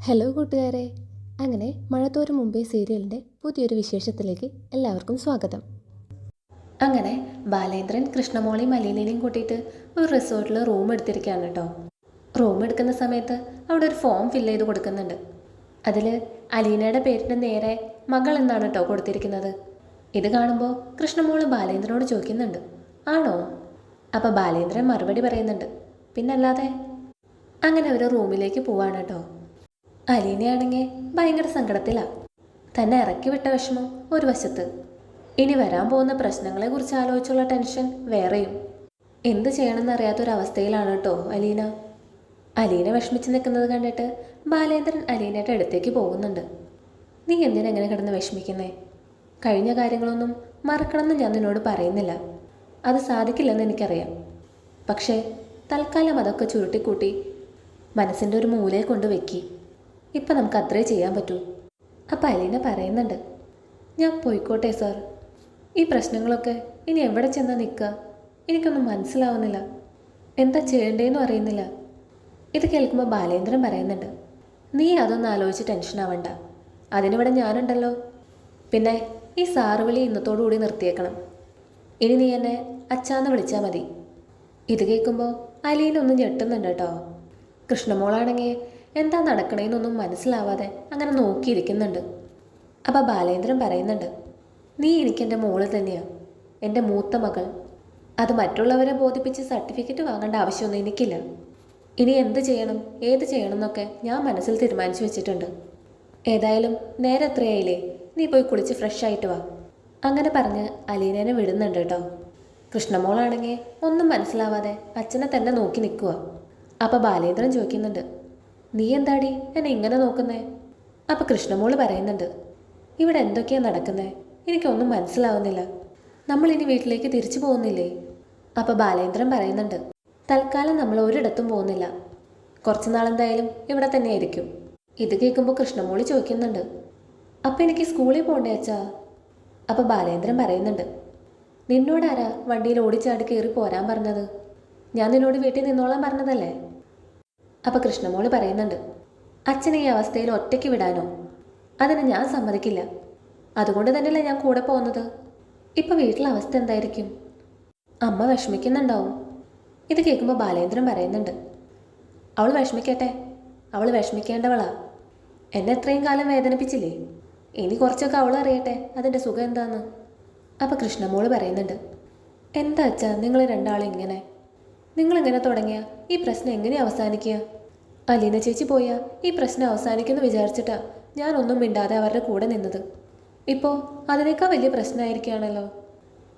Hello കൂട്ടുകാരെ. അങ്ങനെ മഴത്തോരും മുമ്പേ സീരിയലിൻ്റെ പുതിയൊരു വിശേഷത്തിലേക്ക് എല്ലാവർക്കും സ്വാഗതം. അങ്ങനെ ബാലേന്ദ്രൻ കൃഷ്ണമോളെയും അലീനയും കൂട്ടിയിട്ട് ഒരു റിസോർട്ടിൽ റൂം എടുത്തിരിക്കുകയാണ് കേട്ടോ. റൂം എടുക്കുന്ന സമയത്ത് അവിടെ ഒരു ഫോം ഫില്ല് ചെയ്ത് കൊടുക്കുന്നുണ്ട്. അതിൽ അലീനയുടെ പേരിൻ്റെ നേരെ മകൾ എന്നാണ് കേട്ടോ കൊടുത്തിരിക്കുന്നത്. ഇത് കാണുമ്പോൾ കൃഷ്ണമോള് ബാലേന്ദ്രനോട് ചോദിക്കുന്നുണ്ട്, ആണോ? അപ്പോൾ ബാലേന്ദ്രൻ മറുപടി പറയുന്നുണ്ട്, പിന്നല്ലാതെ. അങ്ങനെ ഒരു റൂമിലേക്ക് പോവാണ് കേട്ടോ. അലീനയാണെങ്കിൽ ഭയങ്കര സങ്കടത്തിലാണ്. തന്നെ ഇറക്കി വിട്ട വിഷമം ഒരു വശത്ത്, ഇനി വരാൻ പോകുന്ന പ്രശ്നങ്ങളെക്കുറിച്ച് ആലോചിച്ചുള്ള ടെൻഷൻ വേറെയും. എന്ത് ചെയ്യണമെന്നറിയാത്തൊരവസ്ഥയിലാണ് കേട്ടോ അലീന. അലീന വിഷമിച്ച് നിൽക്കുന്നത് കണ്ടിട്ട് ബാലേന്ദ്രൻ അലീനയുടെ അടുത്തേക്ക് പോകുന്നുണ്ട്. നീ എന്തിനെങ്ങനെ കിടന്ന് വിഷമിക്കുന്നേ? കഴിഞ്ഞ കാര്യങ്ങളൊന്നും മറക്കണമെന്ന് ഞാൻ നിന്നോട് പറയുന്നില്ല, അത് സാധിക്കില്ലെന്ന് എനിക്കറിയാം. പക്ഷേ തൽക്കാലം അതൊക്കെ ചുരുട്ടിക്കൂട്ടി മനസ്സിൻ്റെ ഒരു മൂലയെ കൊണ്ട് വെക്കി. ഇപ്പം നമുക്ക് അത്രേ ചെയ്യാൻ പറ്റൂ. അപ്പം അലീന പറയുന്നുണ്ട്, ഞാൻ പോയിക്കോട്ടെ സാർ. ഈ പ്രശ്നങ്ങളൊക്കെ ഇനി എവിടെ ചെന്നാൽ നിൽക്കുക? എനിക്കൊന്നും മനസ്സിലാവുന്നില്ല, എന്താ ചെയ്യേണ്ടതെന്നും അറിയുന്നില്ല. ഇത് കേൾക്കുമ്പോൾ ബാലേന്ദ്രൻ പറയുന്നുണ്ട്, നീ അതൊന്നും ആലോചിച്ച് ടെൻഷൻ ആവണ്ട, അതിനിവിടെ ഞാനുണ്ടല്ലോ. പിന്നെ ഈ സാറ് വിളി ഇന്നത്തോടുകൂടി നിർത്തിയേക്കണം. ഇനി നീ എന്നെ അച്ഛാന്ന് വിളിച്ചാൽ മതി. ഇത് കേൾക്കുമ്പോൾ അലീന ഒന്നും ഞെട്ടുന്നുണ്ട് കേട്ടോ. കൃഷ്ണമോളാണെങ്കിൽ എന്താ നടക്കണേന്നൊന്നും മനസ്സിലാവാതെ അങ്ങനെ നോക്കിയിരിക്കുന്നുണ്ട്. അപ്പം ബാലേന്ദ്രൻ പറയുന്നുണ്ട്, നീ എനിക്കെൻ്റെ മോള് തന്നെയാണ്, എൻ്റെ മൂത്ത മകൾ. അത് മറ്റുള്ളവരെ ബോധിപ്പിച്ച് സർട്ടിഫിക്കറ്റ് വാങ്ങേണ്ട ആവശ്യമൊന്നും എനിക്കില്ല. ഇനി എന്ത് ചെയ്യണം ഏത് ചെയ്യണം എന്നൊക്കെ ഞാൻ മനസ്സിൽ തീരുമാനിച്ചു വെച്ചിട്ടുണ്ട്. ഏതായാലും നേരെ എത്രയായില്ലേ, നീ പോയി കുളിച്ച് ഫ്രഷ് ആയിട്ട് വാ. അങ്ങനെ പറഞ്ഞ് അലീനേനെ വിടുന്നുണ്ട് കേട്ടോ. കൃഷ്ണമോളാണെങ്കിൽ ഒന്നും മനസ്സിലാവാതെ അച്ഛനെ തന്നെ നോക്കി നിൽക്കുക. അപ്പം ബാലേന്ദ്രൻ ചോദിക്കുന്നുണ്ട്, നീ എന്താടി എന്നെ ഇങ്ങനെ നോക്കുന്നേ? അപ്പം കൃഷ്ണമോള് പറയുന്നുണ്ട്, ഇവിടെ എന്തൊക്കെയാണ് നടക്കുന്നേ, എനിക്കൊന്നും മനസ്സിലാവുന്നില്ല. നമ്മളിനി വീട്ടിലേക്ക് തിരിച്ചു പോകുന്നില്ലേ? അപ്പം ബാലേന്ദ്രൻ പറയുന്നുണ്ട്, തൽക്കാലം നമ്മൾ ഒരിടത്തും പോകുന്നില്ല, കുറച്ച് നാളെന്തായാലും ഇവിടെ തന്നെ ആയിരിക്കും. ഇത് കേൾക്കുമ്പോൾ കൃഷ്ണമോളി ചോദിക്കുന്നുണ്ട്, അപ്പം എനിക്ക് സ്കൂളിൽ പോകണ്ടേ അച്ഛാ? അപ്പം ബാലേന്ദ്രൻ പറയുന്നുണ്ട്, നിന്നോടാരാ വണ്ടിയിൽ ഓടിച്ചാടി കയറി പോരാൻ പറഞ്ഞത്? ഞാൻ നിന്നോട് വീട്ടിൽ നിന്നോളാൻ പറഞ്ഞതല്ലേ? അപ്പം കൃഷ്ണമോള് പറയുന്നുണ്ട്, അച്ഛനെ ഈ അവസ്ഥയിൽ ഒറ്റയ്ക്ക് വിടാനോ? അതിന് ഞാൻ സമ്മതിക്കില്ല. അതുകൊണ്ട് തന്നെയല്ലേ ഞാൻ കൂടെ പോകുന്നത്. ഇപ്പം വീട്ടിലെ അവസ്ഥ എന്തായിരിക്കും? അമ്മ വിഷമിക്കുന്നുണ്ടാവും. ഇത് കേൾക്കുമ്പോൾ ബാലേന്ദ്രൻ പറയുന്നുണ്ട്, അവൾ വിഷമിക്കട്ടെ, അവൾ വിഷമിക്കേണ്ടവളാ. എന്നെ എത്രയും കാലം വേദനിപ്പിച്ചില്ലേ, ഇനി കുറച്ചൊക്കെ അവൾ അറിയട്ടെ അതിൻ്റെ സുഖം എന്താന്ന്. അപ്പം കൃഷ്ണമോള് പറയുന്നുണ്ട്, എന്താ അച്ഛാ നിങ്ങൾ രണ്ടാളും ഇങ്ങനെ? നിങ്ങളിങ്ങനെ തുടങ്ങിയ ഈ പ്രശ്നം എങ്ങനെ അവസാനിക്കുക? അലീന ചേച്ചി പോയാൽ ഈ പ്രശ്നം അവസാനിക്കുമെന്ന് വിചാരിച്ചിട്ടാ ഞാനൊന്നും മിണ്ടാതെ അവരുടെ കൂടെ നിന്നത്. ഇപ്പോൾ അതിനേക്കാൾ വലിയ പ്രശ്നമായിരിക്കുകയാണല്ലോ.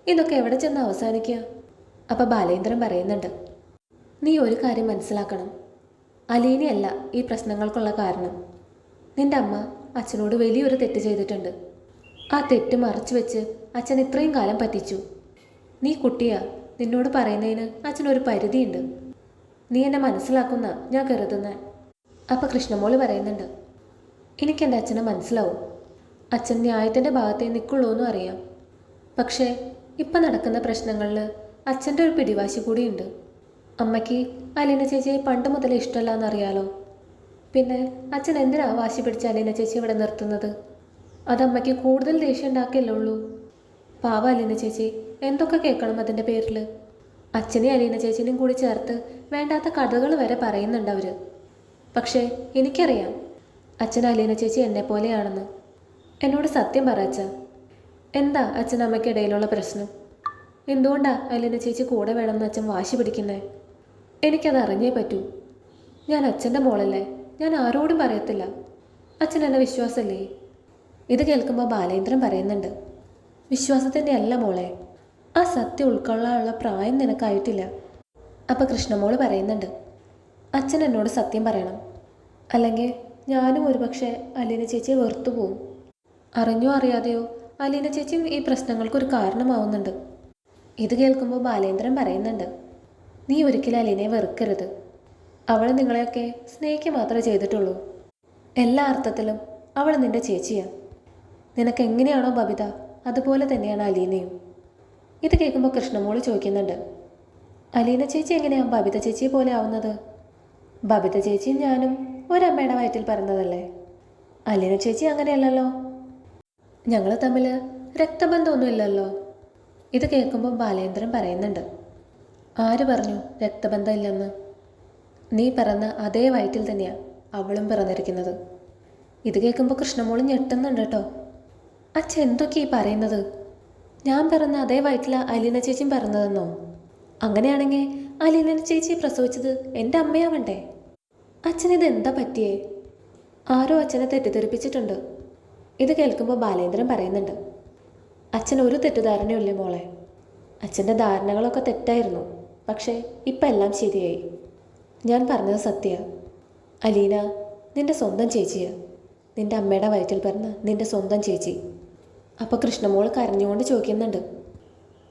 ഇതൊക്കെ എവിടെ ചെന്ന് അവസാനിക്കുക? അപ്പം ബാലേന്ദ്രൻ പറയുന്നുണ്ട്, നീ ഒരു കാര്യം മനസ്സിലാക്കണം, അലീനയല്ല ഈ പ്രശ്നങ്ങൾക്കുള്ള കാരണം. നിന്റെ അമ്മ അച്ഛനോട് വലിയൊരു തെറ്റ് ചെയ്തിട്ടുണ്ട്. ആ തെറ്റ് മറച്ചു വെച്ച് അച്ഛൻ ഇത്രയും കാലം പറ്റിച്ചു. നീ കുട്ടിയാ, നിന്നോട് പറയുന്നതിന് അച്ഛനൊരു പരിധിയുണ്ട്. നീ എന്നെ മനസ്സിലാക്കുന്ന ഞാൻ കരുതുന്നത്. അപ്പം കൃഷ്ണമോള് പറയുന്നുണ്ട്, എനിക്കെൻ്റെ അച്ഛനെ മനസ്സിലാവും. അച്ഛൻ ന്യായത്തിൻ്റെ ഭാഗത്തേ നിൽക്കുള്ളൂ എന്നും അറിയാം. പക്ഷേ ഇപ്പം നടക്കുന്ന പ്രശ്നങ്ങളിൽ അച്ഛൻ്റെ ഒരു പിടിവാശി കൂടിയുണ്ട്. അമ്മയ്ക്ക് അലീന ചേച്ചിയെ പണ്ട് മുതലേ ഇഷ്ടമല്ല എന്നറിയാലോ. പിന്നെ അച്ഛൻ എന്തിനാ വാശി പിടിച്ച് അലീന ചേച്ചി ഇവിടെ നിർത്തുന്നത്? അതമ്മയ്ക്ക് കൂടുതൽ ദേഷ്യം ഉണ്ടാക്കിയല്ലേ ഉള്ളൂ. പാവ അലീന ചേച്ചി എന്തൊക്കെ കേൾക്കണം അതിൻ്റെ പേരിൽ. അച്ഛനെയും അലീന ചേച്ചിനെയും കൂടി ചേർത്ത് വേണ്ടാത്ത കഥകൾ വരെ പറയുന്നുണ്ട് അവർ. പക്ഷേ എനിക്കറിയാം അച്ഛൻ അലീന ചേച്ചി എന്നെപ്പോലെയാണെന്ന്. എന്നോട് സത്യം പറ അച്ഛ, എന്താ അച്ഛൻ അമ്മയ്ക്കിടയിലുള്ള പ്രശ്നം? എന്തുകൊണ്ടാ അലീന ചേച്ചി കൂടെ വേണമെന്ന് അച്ഛൻ വാശി പിടിക്കുന്നേ? എനിക്കത് അറിഞ്ഞേ പറ്റൂ. ഞാൻ അച്ഛൻ്റെ മോളല്ലേ, ഞാൻ ആരോടും പറയത്തില്ല. അച്ഛൻ എന്നെ വിശ്വാസമല്ലേ? ഇത് കേൾക്കുമ്പോൾ ബാലേന്ദ്രൻ പറയുന്നുണ്ട്, വിശ്വാസത്തിൻ്റെ അല്ല മോളെ, ആ സത്യം ഉൾക്കൊള്ളാനുള്ള പ്രായം നിനക്കായിട്ടില്ല. അപ്പം കൃഷ്ണമോള് പറയുന്നുണ്ട്, അച്ഛൻ എന്നോട് സത്യം പറയണം, അല്ലെങ്കിൽ ഞാനും ഒരുപക്ഷെ അലീന ചേച്ചിയെ വെറുത്തു പോവും. അറിഞ്ഞോ അറിയാതെയോ അലീന ചേച്ചിയും ഈ പ്രശ്നങ്ങൾക്കൊരു കാരണമാവുന്നുണ്ട്. ഇത് കേൾക്കുമ്പോൾ ബാലേന്ദ്രൻ പറയുന്നുണ്ട്, നീ ഒരിക്കലും അലീനയെ വെറുക്കരുത്. അവൾ നിങ്ങളെയൊക്കെ സ്നേഹിക്കുക മാത്രമേ ചെയ്തിട്ടുള്ളൂ. എല്ലാ അർത്ഥത്തിലും അവൾ നിൻ്റെ ചേച്ചിയാണ്. നിനക്ക് എങ്ങനെയാണോ ബബിത, അതുപോലെ തന്നെയാണ് അലീനയും. ഇത് കേൾക്കുമ്പോൾ കൃഷ്ണമോള് ചോദിക്കുന്നുണ്ട്, അലീന ചേച്ചി എങ്ങനെയാണ് ബബിത ചേച്ചിയെ പോലെ ആവുന്നത്? ബബിത ചേച്ചിയും ഞാനും ഒരമ്മയുടെ വയറ്റിൽ പറഞ്ഞതല്ലേ? അലീന ചേച്ചി അങ്ങനെയല്ലല്ലോ. ഞങ്ങൾ തമ്മിൽ രക്തബന്ധമൊന്നുമില്ലല്ലോ. ഇത് കേൾക്കുമ്പോൾ ബാലേന്ദ്രൻ പറയുന്നുണ്ട്, ആര് പറഞ്ഞു രക്തബന്ധം ഇല്ലെന്ന്? നീ പിറന്ന അതേ വയറ്റിൽ തന്നെയാണ് അവളും പിറന്നിരിക്കുന്നത്. ഇത് കേൾക്കുമ്പോൾ കൃഷ്ണമോൾ ഞെട്ടുന്നുണ്ട് കേട്ടോ. അച്ഛൻ എന്തൊക്കെയാ ഈ പറയുന്നത്? ഞാൻ പിറന്ന അതേ വയറ്റിലാണ് അലീന ചേച്ചിയും പിറന്നതെന്നോ? അങ്ങനെയാണെങ്കിൽ അലീന ചേച്ചി പ്രസവിച്ചത് എൻ്റെ അമ്മയാവണ്ടേ? അച്ഛനിത് എന്താ പറ്റിയേ? ആരോ അച്ഛനെ തെറ്റിദ്ധരിപ്പിച്ചിട്ടുണ്ട്. ഇത് കേൾക്കുമ്പോൾ ബാലേന്ദ്രൻ പറയുന്നുണ്ട്, അച്ഛൻ ഒരു തെറ്റിദ്ധാരണയുമില്ലേ മോളെ. അച്ഛൻ്റെ ധാരണകളൊക്കെ തെറ്റായിരുന്നു, പക്ഷേ ഇപ്പം എല്ലാം ശരിയായി. ഞാൻ പറഞ്ഞത് സത്യ. അലീന നിൻ്റെ സ്വന്തം ചേച്ചിയാ, നിൻ്റെ അമ്മയുടെ വയറ്റിൽ പിറന്ന നിൻ്റെ സ്വന്തം ചേച്ചി. അപ്പോൾ കൃഷ്ണമോൾ കരഞ്ഞുകൊണ്ട് ചോദിക്കുന്നുണ്ട്,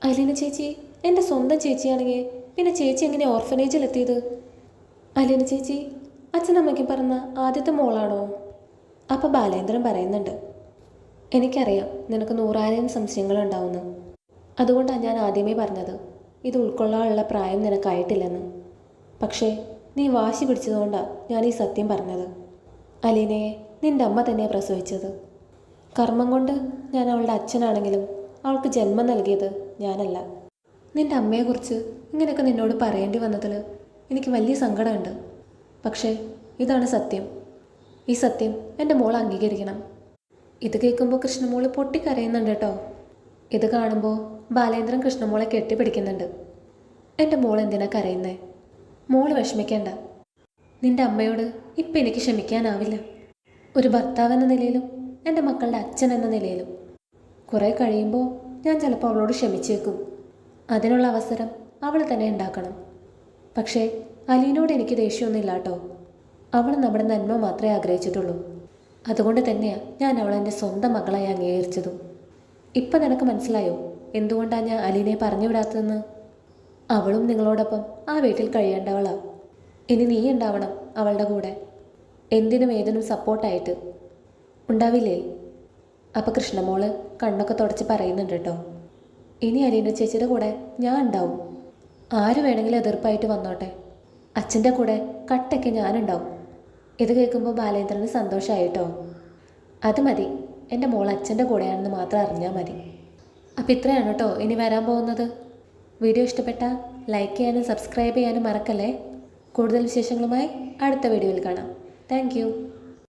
അലീന ചേച്ചി എൻ്റെ സ്വന്തം ചേച്ചിയാണെങ്കിൽ പിന്നെ ചേച്ചി എങ്ങനെ ഓർഫനേജിലെത്തിയത്? അലീന ചേച്ചി അച്ഛനമ്മയ്ക്കും പറഞ്ഞ ആദ്യത്തെ മോളാണോ? അപ്പോൾ ബാലേന്ദ്രൻ പറയുന്നുണ്ട്, എനിക്കറിയാം നിനക്ക് 100,000 സംശയങ്ങളുണ്ടാവുന്നു. അതുകൊണ്ടാണ് ഞാൻ ആദ്യമേ പറഞ്ഞത് ഇത് ഉൾക്കൊള്ളാനുള്ള പ്രായം നിനക്കായിട്ടില്ലെന്ന്. പക്ഷേ നീ വാശി പിടിച്ചതുകൊണ്ടാണ് ഞാൻ ഈ സത്യം പറഞ്ഞത്. അലീനയെ നിൻ്റെ അമ്മ തന്നെയാണ് പ്രസവിച്ചത്. കർമ്മം കൊണ്ട് ഞാൻ അവളുടെ അച്ഛനാണെങ്കിലും അവൾക്ക് ജന്മം നൽകിയത് ഞാനല്ല. നിൻ്റെ അമ്മയെക്കുറിച്ച് ഇങ്ങനെയൊക്കെ നിന്നോട് പറയേണ്ടി വന്നതിൽ എനിക്ക് വലിയ സങ്കടമുണ്ട്. പക്ഷേ ഇതാണ് സത്യം. ഈ സത്യം എൻ്റെ മോൾ അംഗീകരിക്കണം. ഇത് കേൾക്കുമ്പോൾ കൃഷ്ണമോൾ പൊട്ടിക്കരയുന്നുണ്ട് കേട്ടോ. ഇത് കാണുമ്പോൾ ബാലേന്ദ്രൻ കൃഷ്ണമോളെ കെട്ടിപ്പിടിക്കുന്നുണ്ട്. എൻ്റെ മോൾ എന്തിനാ കരയുന്നേ? മോൾ വിഷമിക്കേണ്ട. നിൻ്റെ അമ്മയോട് ഇപ്പം എനിക്ക് ക്ഷമിക്കാനാവില്ല. ഒരു ഭർത്താവ് എന്ന നിലയിലും എൻ്റെ മക്കളുടെ അച്ഛൻ എന്ന നിലയിലും കുറേ കഴിയുമ്പോൾ ഞാൻ ചിലപ്പോൾ അവളോട് ക്ഷമിച്ചേക്കും. അതിനുള്ള അവസരം അവൾ തന്നെ ഉണ്ടാക്കണം. പക്ഷേ അലീനോട് എനിക്ക് ദേഷ്യമൊന്നുമില്ല കേട്ടോ. അവൾ നമ്മുടെ നന്മ മാത്രമേ ആഗ്രഹിച്ചിട്ടുള്ളൂ. അതുകൊണ്ട് തന്നെയാണ് ഞാൻ അവളെ എൻ്റെ സ്വന്തം മകളായി അംഗീകരിച്ചതും. ഇപ്പം നിനക്ക് മനസ്സിലായോ എന്തുകൊണ്ടാണ് ഞാൻ അലീനയെ പറഞ്ഞു വിടാത്തതെന്ന്? അവളും നിങ്ങളോടൊപ്പം ആ വീട്ടിൽ കഴിയേണ്ടവളാണ്. ഇനി നീ ഉണ്ടാവണം അവളുടെ കൂടെ, എന്തിനും ഏതിനും സപ്പോർട്ടായിട്ട്. ഉണ്ടാവില്ലേ? അപ്പോൾ കൃഷ്ണമോള് കണ്ണൊക്കെ തുടച്ച് പറയുന്നുണ്ട് കേട്ടോ, ഇനി അലീന ചേച്ചിയുടെ കൂടെ ഞാൻ ഉണ്ടാവും. ആര് വേണമെങ്കിലും എതിർപ്പായിട്ട് വന്നോട്ടെ, അച്ഛൻ്റെ കൂടെ കട്ടയ്ക്ക് ഞാനുണ്ടാവും. ഇത് കേൾക്കുമ്പോൾ ബാലേന്ദ്രന് സന്തോഷമായിട്ടോ. അത് മതി, എൻ്റെ മോൾ അച്ഛൻ്റെ കൂടെയാണെന്ന് മാത്രം അറിഞ്ഞാൽ മതി. അപ്പോൾ ഇത്രയാണ് കേട്ടോ ഇനി വരാൻ പോകുന്നത്. വീഡിയോ ഇഷ്ടപ്പെട്ടാൽ ലൈക്ക് ചെയ്യാനും സബ്സ്ക്രൈബ് ചെയ്യാനും മറക്കല്ലേ. കൂടുതൽ വിശേഷങ്ങളുമായി അടുത്ത വീഡിയോയിൽ കാണാം. താങ്ക്